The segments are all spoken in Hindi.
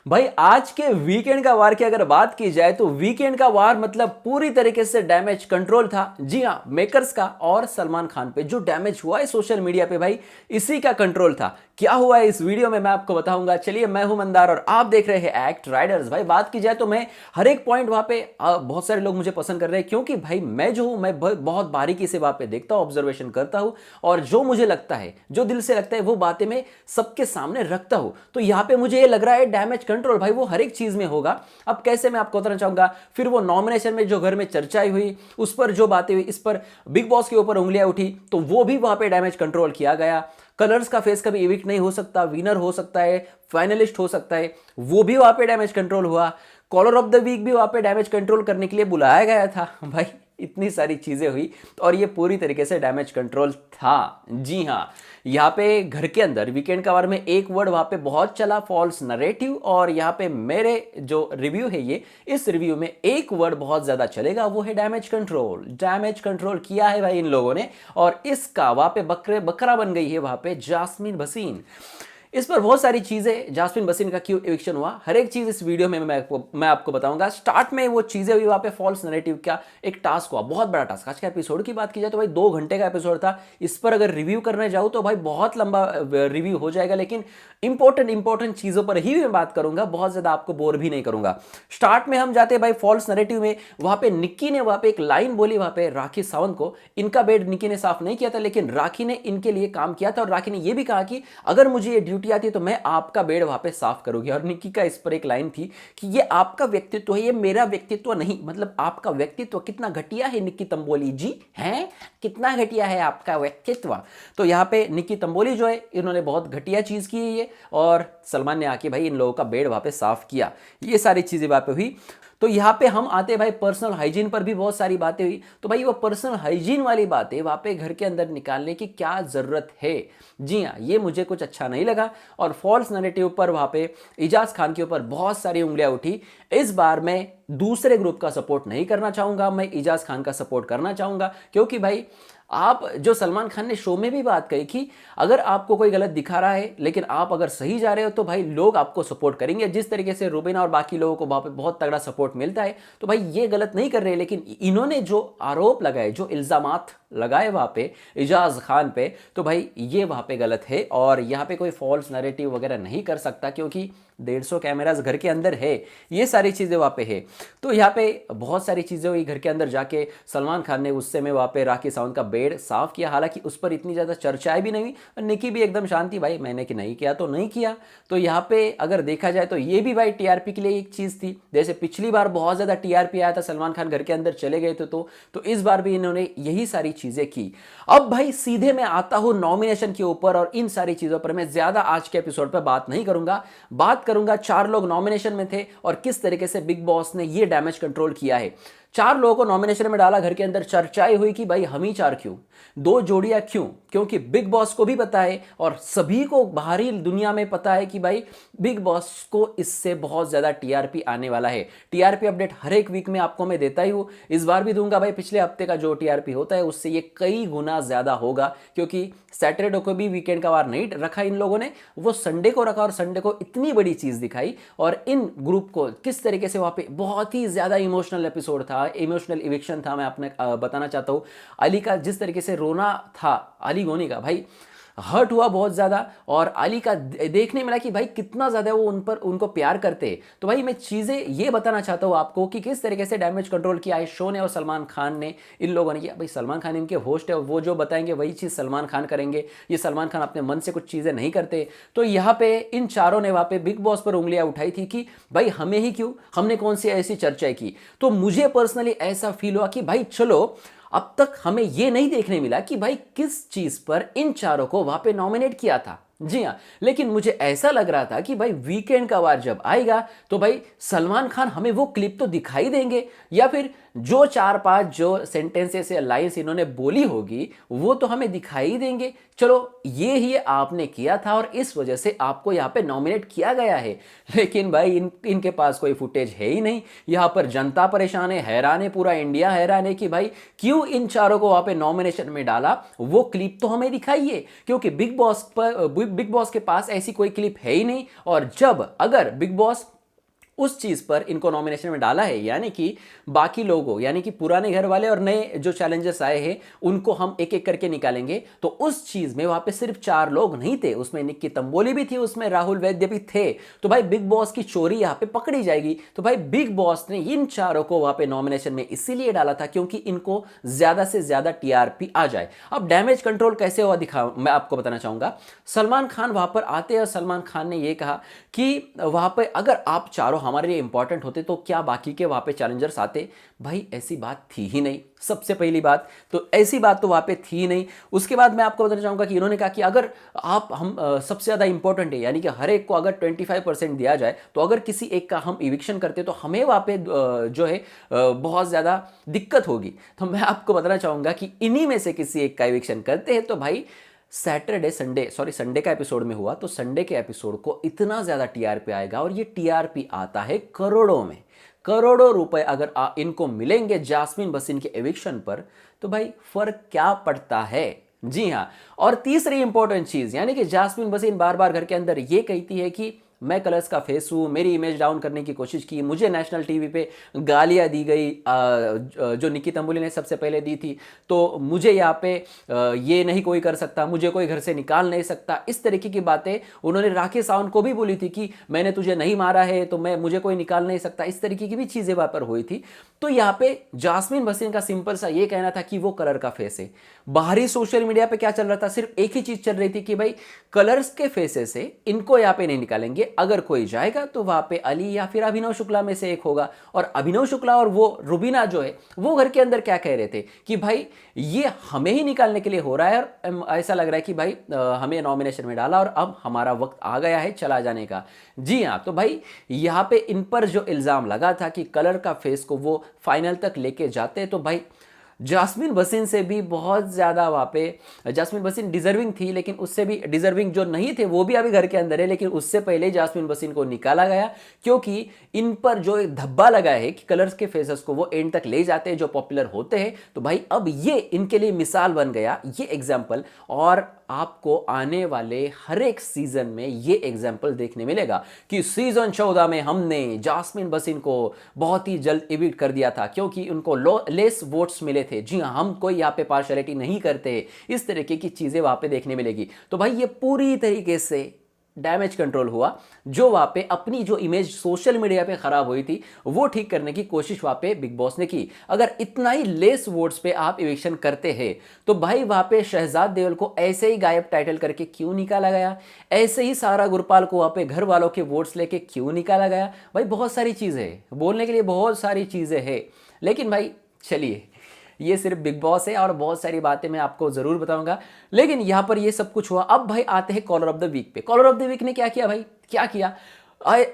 भाई आज के वीकेंड का वार की अगर बात की जाए तो वीकेंड का वार मतलब पूरी तरीके से डैमेज कंट्रोल था। जी हाँ, मेकर्स का और सलमान खान पे जो डैमेज हुआ है सोशल मीडिया पे भाई इसी का कंट्रोल था। क्या हुआ है इस वीडियो में मैं आपको बताऊंगा। चलिए, मैं हूं मंदार और आप देख रहे हैं एक्ट राइडर्स। भाई बात की जाए तो मैं हर एक पॉइंट वहां पे बहुत सारे लोग मुझे पसंद कर रहे हैं क्योंकि भाई मैं जो हूं मैं बहुत बारीकी से वहां पे देखता हूं, ऑब्जर्वेशन करता हूं और जो मुझे लगता है, जो दिल से लगता है वो बातें मैं सबके सामने रखता हूं। तो यहां पे मुझे ये लग रहा है डैमेज कंट्रोल भाई वो हर एक चीज में होगा। अब कैसे मैं आपको बताना चाहूंगा। फिर वो नॉमिनेशन में जो घर में चर्चाएं हुई, उस पर जो बातें हुई, इस पर बिग बॉस के ऊपर उंगलियां उठी, तो वो भी वहां पे डैमेज कंट्रोल किया गया। कलर्स का फेस कभी इविक्ट नहीं हो सकता, विनर हो सकता है, फाइनलिस्ट हो सकता है, वो भी वहां पे डैमेज कंट्रोल हुआ। कॉलर ऑफ द वीक भी वहां पे डैमेज कंट्रोल करने के लिए बुलाया गया था। भाई इतनी सारी चीजें हुई और ये पूरी तरीके से डैमेज कंट्रोल था। जी हाँ, यहाँ पे घर के अंदर वीकेंड का वार में एक वर्ड वहां पे बहुत चला, फॉल्स नरेटिव। और यहाँ पे मेरे जो रिव्यू है ये, इस रिव्यू में एक वर्ड बहुत ज्यादा चलेगा, वो है डैमेज कंट्रोल। डैमेज कंट्रोल किया है भाई इन लोगों ने और इसका वहां पे बकरा बन गई है वहां पे जास्मीन भसीन। इस पर बहुत सारी चीजें, जास्मिन भसीन का क्यों इविक्शन हुआ, हर एक चीज इस वीडियो में मैं आपको बताऊंगा। स्टार्ट में वो चीजें हुई वहां पे फॉल्स नैरेटिव का एक टास्क हुआ, बहुत बड़ा टास्क। आज के एपिसोड की बात की जाए तो भाई 2 घंटे का एपिसोड था। इस पर अगर रिव्यू करने जाऊं तो भाई बहुत लंबा रिव्यू हो जाएगा, लेकिन इंपॉर्टेंट चीजों पर ही मैं बात करूंगा, बहुत ज्यादा आपको बोर भी नहीं करूंगा। स्टार्ट में हम जाते भाई फॉल्स नैरेटिव में। वहां पे निक्की ने वहां पे एक लाइन बोली वहां पे राखी सावंत को। इनका बेड निक्की ने साफ नहीं किया था, लेकिन राखी ने इनके लिए काम किया था और राखी ने यह भी कहा कि अगर मुझे ये ड्यूटी आती है तो मैं आपका बेड वहां पे साफ करूंगी। और निक्की का इस पर एक लाइन थी कि ये आपका व्यक्तित्व है, ये मेरा व्यक्तित्व नहीं। मतलब आपका व्यक्तित्व कितना घटिया है निक्की तंबोली जी, हैं कितना घटिया है आपका व्यक्तित्व। तो यहां पे निक्की तंबोली जो है इन्होंने बहुत घटिया चीज की है ये, और सलमान ने आके भाई इन लोगों का बेड वहां पे साफ किया। ये सारी चीजें वहां पे हुई। तो यहाँ पे हम आते भाई पर्सनल हाइजीन पर भी बहुत सारी बातें हुई। तो भाई वो पर्सनल हाइजीन वाली बातें वहाँ पे घर के अंदर निकालने की क्या ज़रूरत है। जी हाँ, ये मुझे कुछ अच्छा नहीं लगा। और फॉल्स नैरेटिव पर वहाँ पे इजाज खान के ऊपर बहुत सारी उंगलियां उठी। इस बार मैं दूसरे ग्रुप का सपोर्ट नहीं करना चाहूँगा, मैं इजाज खान का सपोर्ट करना चाहूँगा। क्योंकि भाई आप जो सलमान खान ने शो में भी बात कही कि अगर आपको कोई गलत दिखा रहा है लेकिन आप अगर सही जा रहे हो तो भाई लोग आपको सपोर्ट करेंगे। जिस तरीके से रूबीना और बाकी लोगों को वहां पे बहुत तगड़ा सपोर्ट मिलता है, तो भाई ये गलत नहीं कर रहे। लेकिन इन्होंने जो आरोप लगाए, जो इल्जामात लगाए वहां पे इजाज खान पे, तो भाई ये वहां पे गलत है। और यहाँ पे कोई फॉल्स नैरेटिव वगैरह नहीं कर सकता क्योंकि 150 कैमरास घर के अंदर है, ये सारी चीज़ें वहाँ पे है। तो यहाँ पे बहुत सारी चीज़ें हुई। घर के अंदर जाके सलमान खान ने गुस्से में वहाँ पे राखी सावंत का बेड साफ किया, हालांकि उस पर इतनी ज़्यादा चर्चाएं भी नहीं हुई और निकी भी एकदम शांति, भाई मैंने कि नहीं किया तो नहीं किया। तो यहाँ पे अगर देखा जाए तो ये भी भाई टीआरपी के लिए एक चीज़ थी। जैसे पिछली बार बहुत ज़्यादा टीआरपी आया था, सलमान खान घर के अंदर चले गए थे, तो इस बार भी इन्होंने यही सारी चीज़ें की। अब भाई सीधे मैं आता हूँ नॉमिनेशन के ऊपर, और इन सारी चीज़ों पर मैं ज़्यादा आज के एपिसोड पर बात नहीं करूंगा। बात करूंगा 4 लोग नॉमिनेशन में थे और किस तरीके से बिग बॉस ने ये डैमेज कंट्रोल किया है। 4 लोगों को नॉमिनेशन में डाला, घर के अंदर चर्चाएं हुई कि भाई हम ही 4 क्यों, 2 जोड़ियां क्यों, क्योंकि बिग बॉस को भी पता है और सभी को बाहरी दुनिया में पता है कि भाई बिग बॉस को इससे बहुत ज्यादा टीआरपी आने वाला है। टीआरपी अपडेट हर एक वीक में आपको मैं देता ही हूं, इस बार भी दूंगा भाई। पिछले हफ्ते का जो टीआरपी होता है उससे ये कई गुना ज्यादा होगा, क्योंकि सैटरडे को भी वीकेंड का वार नहीं रखा इन लोगों ने, वो संडे को रखा और संडे को इतनी बड़ी चीज दिखाई। और इन ग्रुप को किस तरीके से वहां पे बहुत ही ज्यादा इमोशनल एपिसोड था, इमोशनल इविक्शन था। मैं अपने बताना चाहता हूं अली का जिस तरीके से रोना था, अली गोनी का भाई हर्ट हुआ बहुत ज़्यादा। और अली का देखने मिला कि भाई कितना ज़्यादा वो उनको प्यार करते। तो भाई मैं चीज़ें ये बताना चाहता हूँ आपको कि किस तरीके से डैमेज कंट्रोल किया है शो ने और सलमान खान ने, इन लोगों ने किया। भाई सलमान खान इनके होस्ट है, वो जो बताएंगे वही चीज़ सलमान खान करेंगे। ये सलमान खान अपने मन से कुछ चीज़ें नहीं करते। तो यहाँ पे इन चारों ने वहाँ पे बिग बॉस पर उंगलियां उठाई थी कि भाई हमें ही क्यों, हमने कौन सी ऐसी चर्चा की। तो मुझे पर्सनली ऐसा फील हुआ कि भाई चलो, अब तक हमें यह नहीं देखने मिला कि भाई किस चीज पर इन चारों को वहां पे नॉमिनेट किया था। जी हाँ, लेकिन मुझे ऐसा लग रहा था कि भाई वीकेंड का वार जब आएगा तो भाई सलमान खान हमें वो क्लिप तो दिखाई देंगे, या फिर जो 4-5 जो सेंटेंसेस या लाइंस इन्होंने बोली होगी वो तो हमें दिखाई देंगे। चलो ये ही आपने किया था और इस वजह से आपको यहाँ पे नॉमिनेट किया गया है। लेकिन भाई इनके पास कोई फुटेज है ही नहीं। यहाँ पर जनता परेशान है, हैरान है, पूरा इंडिया हैरान है कि भाई क्यों इन चारों को वहां पे नॉमिनेशन में डाला, वो क्लिप तो हमें दिखाइए। क्योंकि बिग बॉस के पास ऐसी कोई क्लिप है ही नहीं। और जब अगर बिग बॉस उस चीज पर इनको नॉमिनेशन में डाला है, यानी कि बाकी लोगों, यानी कि पुराने घर वाले और नए जो चैलेंजर्स आए हैं उनको हम एक एक करके निकालेंगे। तो उस चीज में वहां पे सिर्फ 4 लोग नहीं थे, उसमें निक्की तंबोली भी थी, उसमें राहुल वैद्य भी थे। तो भाई बिग बॉस की चोरी यहां पे पकड़ी जाएगी। तो भाई बिग बॉस ने इन चारों को वहां पे नॉमिनेशन में इसीलिए डाला था क्योंकि इनको ज्यादा से ज्यादा टीआरपी आ जाए। अब डैमेज कंट्रोल कैसे हुआ दिखा मैं आपको बताना चाहूंगा। सलमान खान वहां पर आते हैं और सलमान खान ने यह कहा कि वहां पे अगर आप चारों हमारे लिए इंपॉर्टेंट होते तो क्या बाकी के वहां पे चैलेंजर्स आते। भाई ऐसी बात थी ही नहीं, सबसे पहली बात तो ऐसी बात तो वहां पे थी ही नहीं। उसके बाद मैं आपको बताना चाहूंगा कि इन्होंने कहा कि अगर आप हम सबसे ज्यादा इंपॉर्टेंट है, यानी कि हर एक को अगर 25% दिया जाए तो अगर किसी एक का हम इविक्शन करते तो हमें वहां पे जो है बहुत ज्यादा दिक्कत होगी। तो मैं आपको बताना चाहूंगा कि इन्हीं में से किसी एक का इविक्शन करते हैं तो भाई संडे का एपिसोड में हुआ तो संडे के एपिसोड को इतना ज्यादा टीआरपी आएगा, और ये टीआरपी आता है करोड़ों में। करोड़ों रुपए अगर इनको मिलेंगे जास्मिन भसीन के एविक्शन पर तो भाई फर्क क्या पड़ता है। जी हां, और तीसरी इंपॉर्टेंट चीज, यानी कि जास्मिन भसीन बार बार घर के अंदर ये कहती है कि मैं कलर्स का फेस हूं, मेरी इमेज डाउन करने की कोशिश की, मुझे नेशनल टीवी पे गालियां दी गई जो निक्की तंबुली ने सबसे पहले दी थी, तो मुझे यहाँ पे ये नहीं कोई कर सकता, मुझे कोई घर से निकाल नहीं सकता। इस तरीके की बातें उन्होंने राखी सावंत को भी बोली थी कि मैंने तुझे नहीं मारा है तो मुझे कोई निकाल नहीं सकता। इस तरीके की भी चीजें वहां पर हुई थी। तो यहाँ पे जास्मिन भसीन का सिंपल सा ये कहना था कि वो कलर का फेस है। बाहरी सोशल मीडिया पे क्या चल रहा था, सिर्फ एक ही चीज चल रही थी कि भाई कलर्स के फेसेस से इनको यहाँ पे नहीं निकालेंगे, अगर कोई जाएगा तो वहां पे अली या फिर अभिनव शुक्ला में से एक होगा। और अभिनव शुक्ला और वो रुबीना जो है वो घर के अंदर क्या कह रहे थे कि भाई ये हमें ही निकालने के लिए हो रहा है, और ऐसा लग रहा है कि भाई हमें नॉमिनेशन में डाला और अब हमारा वक्त आ गया है चला जाने का। जी हाँ, तो भाई यहाँ पे इन पर जो इल्जाम लगा था कि कलर का फेस को वो फाइनल तक लेके जाते, तो भाई जास्मिन भसीन से भी बहुत ज़्यादा वहाँ पे जास्मिन भसीन डिजर्विंग थी, लेकिन उससे भी डिजर्विंग जो नहीं थे वो भी अभी घर के अंदर है, लेकिन उससे पहले जास्मिन भसीन को निकाला गया क्योंकि इन पर जो एक धब्बा लगा है कि कलर्स के फेसेस को वो एंड तक ले जाते हैं जो पॉपुलर होते हैं। तो भाई अब ये इनके लिए मिसाल बन गया ये एग्जाम्पल, और आपको आने वाले हर एक सीजन में ये एग्जाम्पल देखने मिलेगा कि सीजन 14 में हमने जास्मिन भसीन को बहुत ही जल्द इविक्ट कर दिया था क्योंकि उनको लेस वोट्स मिले थे। जी हाँ, हम कोई यहाँ पे पार्शियलिटी नहीं करते, इस तरीके की चीजें वहां पे देखने मिलेगी। तो भाई ये पूरी तरीके से डैमेज कंट्रोल हुआ, जो वहां पे अपनी जो इमेज सोशल मीडिया पे खराब हुई थी वो ठीक करने की कोशिश वहां पे बिग बॉस ने की। अगर इतना ही लेस वोट्स पे आप इविक्शन करते हैं तो भाई वहां पे शहजाद देओल को ऐसे ही गायब टाइटल करके क्यों निकाला गया, ऐसे ही सारा गुरपाल को वहां पे घर वालों के वोट्स लेके क्यों निकाला गया। भाई बहुत सारी चीजें हैं, बोलने के लिए बहुत सारी चीजें हैं, लेकिन भाई चलिए ये सिर्फ बिग बॉस है और बहुत सारी बातें मैं आपको जरूर बताऊंगा। लेकिन यहां पर ये सब कुछ हुआ। अब भाई आते हैं कॉलर ऑफ द वीक पे। कॉलर ऑफ द वीक ने क्या किया भाई, क्या किया,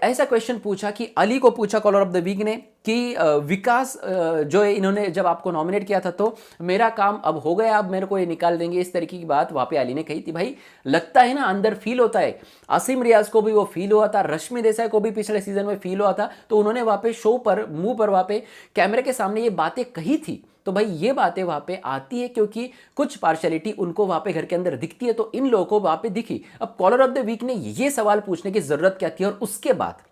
ऐसा क्वेश्चन पूछा कि अली को पूछा कॉलर ऑफ द वीक ने कि विकास जो है इन्होंने जब आपको नॉमिनेट किया था तो मेरा काम अब हो गया, अब मेरे को ये निकाल देंगे, इस तरीके की बात वहां पे अली ने कही थी। भाई लगता है ना, अंदर फील होता है। असीम रियाज को भी वो फील हुआ था, रश्मि देसाई को भी पिछले सीजन में फील हुआ था, तो उन्होंने वहां पे शो पर मुंह पर वहां पे कैमरे के सामने ये बातें कही थी। तो भाई ये बातें वहां पे आती है क्योंकि कुछ पार्शियलिटी उनको वहां पे घर के अंदर दिखती है, तो इन लोगों को वहां पे दिखी। अब कॉलर ऑफ द वीक ने ये सवाल पूछने की जरूरत क्या थी, और उसके बाद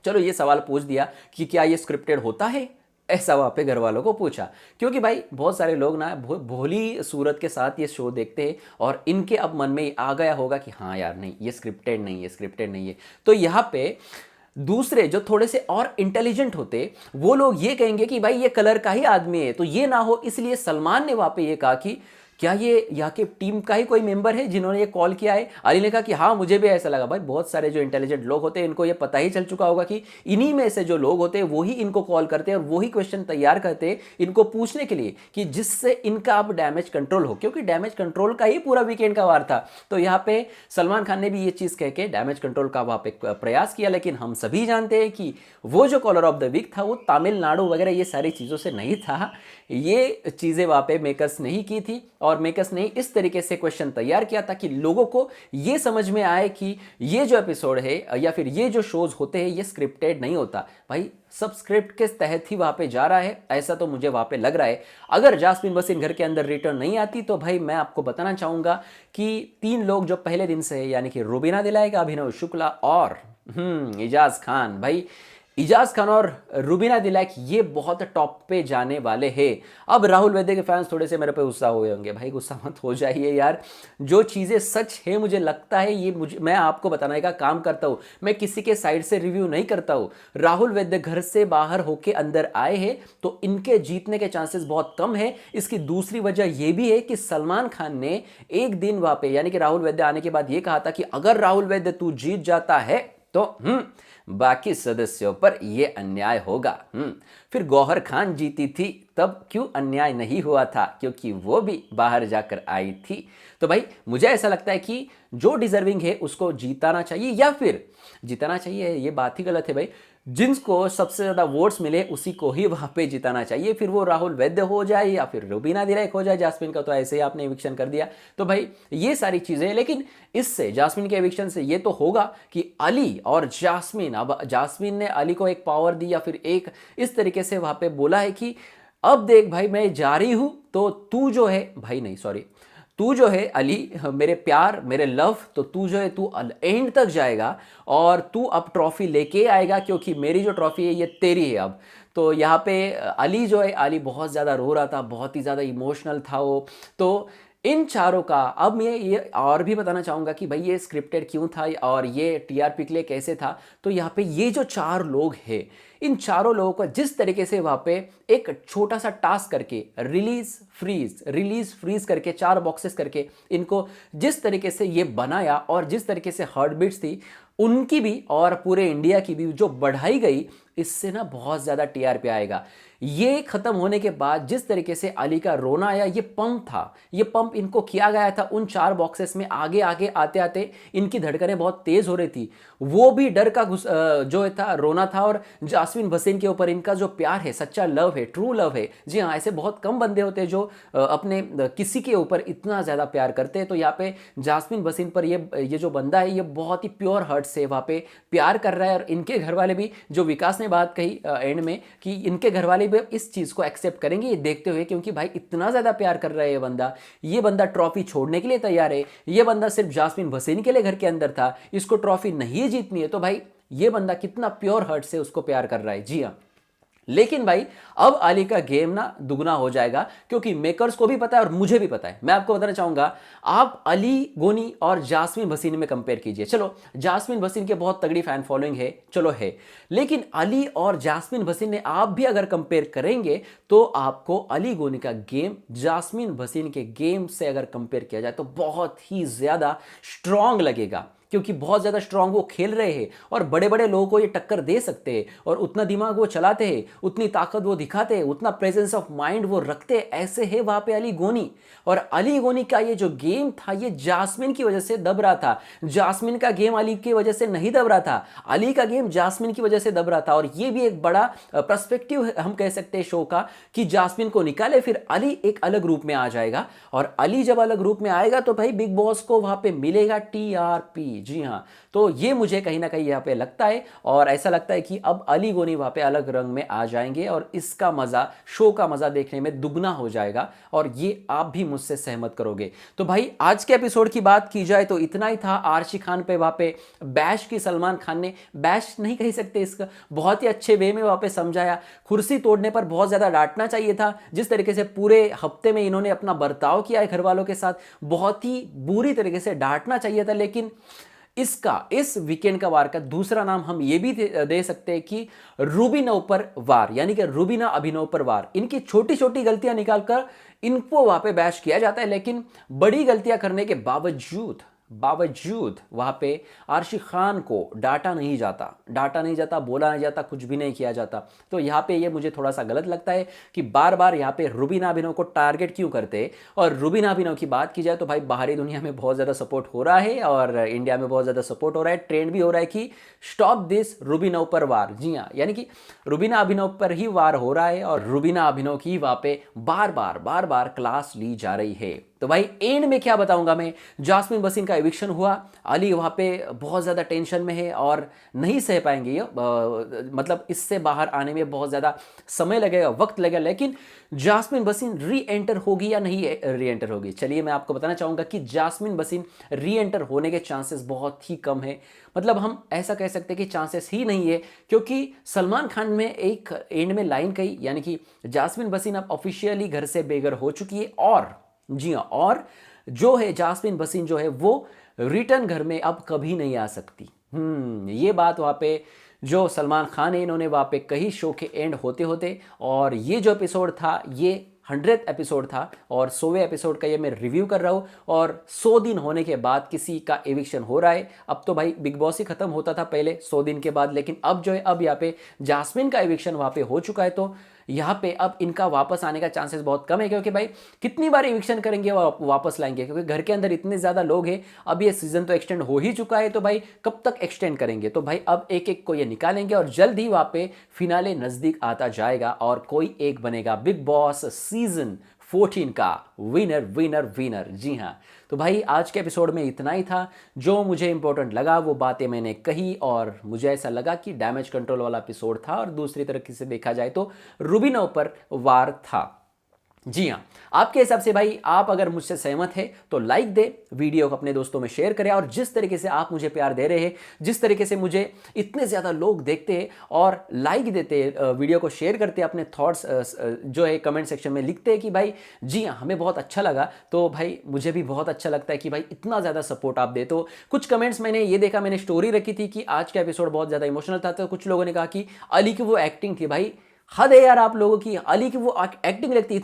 चलो ये सवाल पूछ दिया कि क्या ये स्क्रिप्टेड होता है, ऐसा वहां पे घर वालों को पूछा। क्योंकि भाई बहुत सारे लोग ना भोली सूरत के साथ ये शो देखते हैं और इनके अब मन में आ गया होगा कि हाँ यार नहीं, ये स्क्रिप्टेड नहीं है, स्क्रिप्टेड नहीं है। तो यहाँ पे दूसरे जो थोड़े से और इंटेलिजेंट होते वो लोग ये कहेंगे कि भाई ये कलर का ही आदमी है, तो ये ना हो, इसलिए सलमान ने वहां पे ये कहा कि क्या ये यहाँ के टीम का ही कोई मेंबर है जिन्होंने ये कॉल किया है। अली ने कहा कि हाँ मुझे भी ऐसा लगा। भाई बहुत सारे जो इंटेलिजेंट लोग होते हैं इनको ये पता ही चल चुका होगा कि इन्हीं में से जो लोग होते हैं वही इनको कॉल करते हैं और वही क्वेश्चन तैयार करते हैं इनको पूछने के लिए कि जिससे इनका अब डैमेज कंट्रोल हो, क्योंकि डैमेज कंट्रोल का ही पूरा वीकेंड का वार था। तो यहाँ पे सलमान खान ने भी ये चीज कह के डैमेज कंट्रोल का वहां पे प्रयास किया, लेकिन हम सभी जानते हैं कि वो जो कॉलर ऑफ द वीक था वो तमिलनाडु वगैरह ये सारी चीजों से नहीं था। ये चीजें वहां पे मेकर्स ने ही की थी और मेकर्स ने इस तरीके से क्वेश्चन तैयार किया था कि लोगों को ये समझ में आए कि ये जो एपिसोड है या फिर ये जो शोज होते हैं ये स्क्रिप्टेड नहीं होता। भाई सब स्क्रिप्ट के तहत ही वहां पे जा रहा है, ऐसा तो मुझे वहां पे लग रहा है। अगर जास्मिन भसीन घर के अंदर रिटर्न नहीं आती तो भाई मैं आपको बताना चाहूंगा कि 3 लोग जो पहले दिन से है, यानी कि रुबीना दिलाएगा, अभिनव शुक्ला और इजाज खान, भाई इजाज खान और रुबीना दिलैक ये बहुत टॉप पे जाने वाले हैं। अब राहुल वैद्य के फैंस थोड़े से मेरे पे गुस्सा हुए होंगे, भाई गुस्सा मत हो जाइए यार, जो चीज़ें सच है मुझे लगता है ये मुझे मैं आपको बताने का काम करता हूँ, मैं किसी के साइड से रिव्यू नहीं करता हूँ। राहुल वैद्य घर से बाहर होके अंदर आए हैं तो इनके जीतने के चांसेस बहुत कम है। इसकी दूसरी वजह यह भी है कि सलमान खान ने एक दिन वहां पे यानी कि राहुल वैद्य आने के बाद यह कहा था कि अगर राहुल वैद्य तू जीत जाता है तो बाकी सदस्यों पर यह अन्याय होगा। फिर गौहर खान जीती थी तब क्यों अन्याय नहीं हुआ था, क्योंकि वो भी बाहर जाकर आई थी। तो भाई मुझे ऐसा लगता है कि जो डिजर्विंग है उसको जीताना चाहिए, या फिर जीताना चाहिए ये बात ही गलत है भाई, जिनको सबसे ज्यादा वोट्स मिले उसी को ही वहां पे जिताना चाहिए। फिर वो राहुल वैद्य हो जाए या फिर रुबीना दिलैक हो जाए, जास्मिन का तो ऐसे ही आपने एविक्शन कर दिया। तो भाई ये सारी चीजें, लेकिन इससे जास्मिन के एविक्शन से ये तो होगा कि अली और जास्मिन, अब जास्मिन ने अली को एक पावर दी या फिर एक इस तरीके से वहां पे बोला है कि अब देख भाई मैं जा रही हूं तो तू जो है भाई, नहीं सॉरी, तू जो है अली मेरे प्यार मेरे लव, तो तू जो है तू एंड तक जाएगा और तू अब ट्रॉफी लेके आएगा, क्योंकि मेरी जो ट्रॉफी है ये तेरी है अब। तो यहाँ पे अली जो है, अली बहुत ज़्यादा रो रहा था, बहुत ही ज़्यादा इमोशनल था वो। तो इन चारों का अब मैं ये और भी बताना चाहूँगा कि भाई ये स्क्रिप्टेड क्यों था और ये टीआरपी के लिए कैसे था। तो यहाँ पे ये जो चार लोग हैं, इन चारों लोगों को जिस तरीके से वहाँ पे एक छोटा सा टास्क करके रिलीज फ्रीज करके 4 बॉक्सेस करके इनको जिस तरीके से ये बनाया और जिस तरीके से हार्ट बीट्स थी उनकी भी और पूरे इंडिया की भी जो बढ़ाई गई, इससे ना बहुत ज़्यादा टीआरपी आएगा। ये खत्म होने के बाद जिस तरीके से अली का रोना आया, ये पंप था, ये पंप इनको किया गया था उन 4 बॉक्सेस में। आगे आगे आते आते इनकी धड़कनें बहुत तेज हो रही थी, वो भी डर का जो था रोना था। और जास्मिन भसीन के ऊपर इनका जो प्यार है, सच्चा लव है, ट्रू लव है। जी हाँ, ऐसे बहुत कम बंदे होते हैं जो अपने किसी के ऊपर इतना ज़्यादा प्यार करते हैं। तो यहाँ पे जास्मिन भसीन पर ये जो बंदा है ये बहुत ही प्योर हार्ट से वहाँ पे प्यार कर रहा है। और इनके घर वाले भी, जो विकास ने बात कही एंड में कि इनके घर वाले भी इस चीज़ को एक्सेप्ट करेंगे ये देखते हुए, क्योंकि भाई इतना ज़्यादा प्यार कर रहा है ये बंदा ट्रॉफी छोड़ने के लिए तैयार है। ये बंदा सिर्फ जास्मिन भसीन के लिए घर के अंदर था, इसको ट्रॉफी नहीं जीतनी है। तो भाई ये बंदा कितना प्योर हार्ट से उसको प्यार कर रहा है। जी हाँ, लेकिन भाई अब अली का गेम ना दुगना हो जाएगा, क्योंकि मेकर्स को भी पता है और मुझे भी पता है। मैं आपको बताना चाहूंगा, आप अली गोनी और जास्मिन भसीन में कंपेयर कीजिए। चलो जास्मिन भसीन के बहुत तगड़ी फैन फॉलोइंग है, चलो है, लेकिन अली और जास्मिन भसीन ने आप भी अगर कंपेयर करेंगे तो आपको अली गोनी का गेम जास्मिन भसीन के गेम से अगर कंपेयर किया जाए तो बहुत ही ज्यादा स्ट्रांग लगेगा, क्योंकि बहुत ज़्यादा स्ट्रांग वो खेल रहे हैं और बड़े बड़े लोगों को ये टक्कर दे सकते हैं। और उतना दिमाग वो चलाते हैं, उतनी ताकत वो दिखाते हैं, उतना प्रेजेंस ऑफ माइंड वो रखते हैं। ऐसे है वहाँ पे अली गोनी। और अली गोनी का ये जो गेम था ये जास्मिन की वजह से दब रहा था, जास्मिन का गेम अली की वजह से नहीं दब रहा था, अली का गेम जास्मिन की वजह से दब रहा था। और ये भी एक बड़ा पर्सपेक्टिव हम कह सकते हैं शो का, कि जास्मिन को निकाले फिर अली एक अलग रूप में आ जाएगा। और अली जब अलग रूप में आएगा तो भाई बिग बॉस को वहाँ पे मिलेगा टीआरपी। जी हाँ, तो ये मुझे कहीं ना कहीं यहाँ पे लगता है, और ऐसा लगता है कि अब अली गोनी वहाँ पे अलग रंग में आ जाएंगे और इसका मज़ा, शो का मज़ा देखने में दुगना हो जाएगा। और ये आप भी मुझसे सहमत करोगे। तो भाई आज के एपिसोड की बात की जाए तो इतना ही था। आर्शी खान पे वहाँ पे बैश की सलमान खान ने, बैश नहीं कह सकते इसका, बहुत ही अच्छे वे में वहाँ पे समझाया। कुर्सी तोड़ने पर बहुत ज़्यादा डांटना चाहिए था, जिस तरीके से पूरे हफ्ते में इन्होंने अपना बर्ताव किया है घर वालों के साथ, बहुत ही बुरी तरीके से डांटना चाहिए था। लेकिन इस वीकेंड का वार का दूसरा नाम हम ये भी दे सकते हैं कि रूबीना ऊपर वार, यानी कि रूबीना अभिनव पर वार। इनकी छोटी छोटी गलतियां निकालकर इनको वहां पे बैश किया जाता है, लेकिन बड़ी गलतियां करने के बावजूद वहां पे आर्शी खान को डांटा नहीं जाता, बोला नहीं जाता, कुछ भी नहीं किया जाता। तो यहाँ पे ये मुझे थोड़ा सा गलत लगता है कि बार बार यहाँ पे रूबीना अभिनव को टारगेट क्यों करते हैं। और रूबीना अभिनव की बात की जाए तो भाई बाहरी दुनिया में बहुत ज़्यादा सपोर्ट हो रहा है और इंडिया में बहुत ज़्यादा सपोर्ट हो रहा है, ट्रेंड भी हो रहा है कि स्टॉप दिस रूबीना पर वार। जी हाँ, यानी कि रूबीना अभिनव पर ही वार हो रहा है और रूबीना अभिनव की वहाँ पे बार बार क्लास ली जा रही है। तो भाई एंड में क्या बताऊंगा मैं, जास्मिन बसीन का एविक्शन हुआ, अली वहाँ पे बहुत ज़्यादा टेंशन में है और नहीं सह पाएंगे ये, मतलब इससे बाहर आने में बहुत ज़्यादा समय लगेगा, वक्त लगेगा। लेकिन जास्मिन बसीन री एंटर होगी या नहीं री एंटर होगी, चलिए मैं आपको बताना चाहूँगा कि जास्मिन बसीन री एंटर होने के चांसेस बहुत ही कम है। मतलब हम ऐसा कह सकते हैं कि चांसेस ही नहीं है, क्योंकि सलमान खान में एक एंड में लाइन कही, यानी कि जास्मिन बसीन अब ऑफिशियली घर से बेघर हो चुकी है, और जी हाँ, और जो है जास्मिन बसीन जो है वो रिटर्न घर में अब कभी नहीं आ सकती। ये बात वहाँ पे जो सलमान खान है इन्होंने वहाँ पे कही शो के एंड होते होते। और ये जो एपिसोड था ये 100th एपिसोड था और 100वें एपिसोड का ये मैं रिव्यू कर रहा हूँ, और 100 दिन होने के बाद किसी का एविक्शन हो रहा है। अब तो भाई बिग बॉस ही खत्म होता था पहले 100 दिन के बाद, लेकिन अब जो है अब यहाँ पे जास्मिन का एविक्शन वहाँ पे हो चुका है। तो यहाँ पे अब इनका वापस आने का चांसेस बहुत कम है, क्योंकि भाई कितनी बार एविक्शन करेंगे वापस लाएंगे, क्योंकि घर के अंदर इतने ज़्यादा लोग हैं। अब ये सीजन तो एक्सटेंड हो ही चुका है, तो भाई कब तक एक्सटेंड करेंगे। तो भाई अब एक एक को ये निकालेंगे और जल्द ही वहाँ पे फिनाले नज़दीक आता जाएगा और कोई एक बनेगा बिग बॉस सीजन 14 का विनर विनर विनर। जी हाँ, तो भाई आज के एपिसोड में इतना ही था। जो मुझे इंपॉर्टेंट लगा वो बातें मैंने कही, और मुझे ऐसा लगा कि डैमेज कंट्रोल वाला एपिसोड था और दूसरी तरीके से देखा जाए तो रुबीना पर वार था। जी हाँ, आपके हिसाब से भाई आप अगर मुझसे सहमत है तो लाइक दे, वीडियो को अपने दोस्तों में शेयर करें, और जिस तरीके से आप मुझे प्यार दे रहे हैं, जिस तरीके से मुझे इतने ज़्यादा लोग देखते हैं और लाइक देते हैं, वीडियो को शेयर करते हैं, अपने थॉट्स जो है कमेंट सेक्शन में लिखते हैं कि भाई जी हाँ हमें बहुत अच्छा लगा, तो भाई मुझे भी बहुत अच्छा लगता है कि भाई इतना ज़्यादा सपोर्ट आप दे। तो कुछ कमेंट्स मैंने ये देखा, मैंने स्टोरी रखी थी कि आज का एपिसोड बहुत ज़्यादा इमोशनल था, तो कुछ लोगों ने कहा कि अली की वो एक्टिंग थी। भाई हद है यार आप लोगों की, अली की वो एक्टिंग लगती है,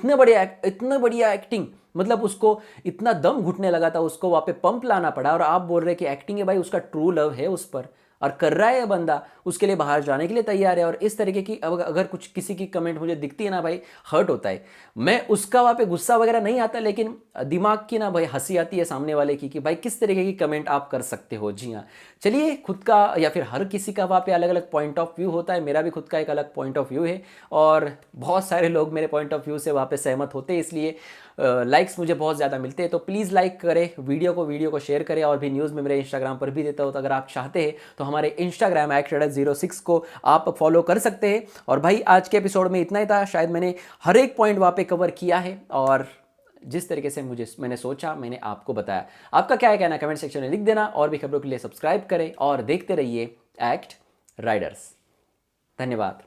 इतने बढ़िया एक्टिंग, मतलब उसको इतना दम घुटने लगा था, उसको वहाँ पे पंप लाना पड़ा, और आप बोल रहे कि एक्टिंग है। भाई उसका ट्रू लव है उस पर, और कर रहा है बंदा, उसके लिए बाहर जाने के लिए तैयार है। और इस तरीके की अगर कुछ किसी की कमेंट मुझे दिखती है ना भाई, हर्ट होता है। मैं उसका वहाँ पे गुस्सा वगैरह नहीं आता, लेकिन दिमाग की ना भाई हंसी आती है सामने वाले की कि भाई किस तरीके की कमेंट आप कर सकते हो। जी हाँ, चलिए, खुद का या फिर हर किसी का वहाँ पे अलग अलग पॉइंट ऑफ व्यू होता है, मेरा भी खुद का एक अलग पॉइंट ऑफ व्यू है, और बहुत सारे लोग मेरे पॉइंट ऑफ व्यू से वहाँ पे सहमत होते हैं, इसलिए लाइक्स मुझे बहुत ज़्यादा मिलते हैं। तो प्लीज़ लाइक करें वीडियो को शेयर करें, और भी न्यूज़ में मेरे इंस्टाग्राम पर भी देता हूँ, तो अगर आप चाहते हैं तो हमारे इंस्टाग्राम @06 को आप फॉलो कर सकते हैं। और भाई आज के एपिसोड में इतना ही था, शायद मैंने हर एक पॉइंट वहाँ पे कवर किया है, और जिस तरीके से मैंने सोचा मैंने आपको बताया। आपका क्या है कहना कमेंट सेक्शन में लिख देना, और भी खबरों के लिए सब्सक्राइब करें और देखते रहिए एक्ट राइडर्स। धन्यवाद।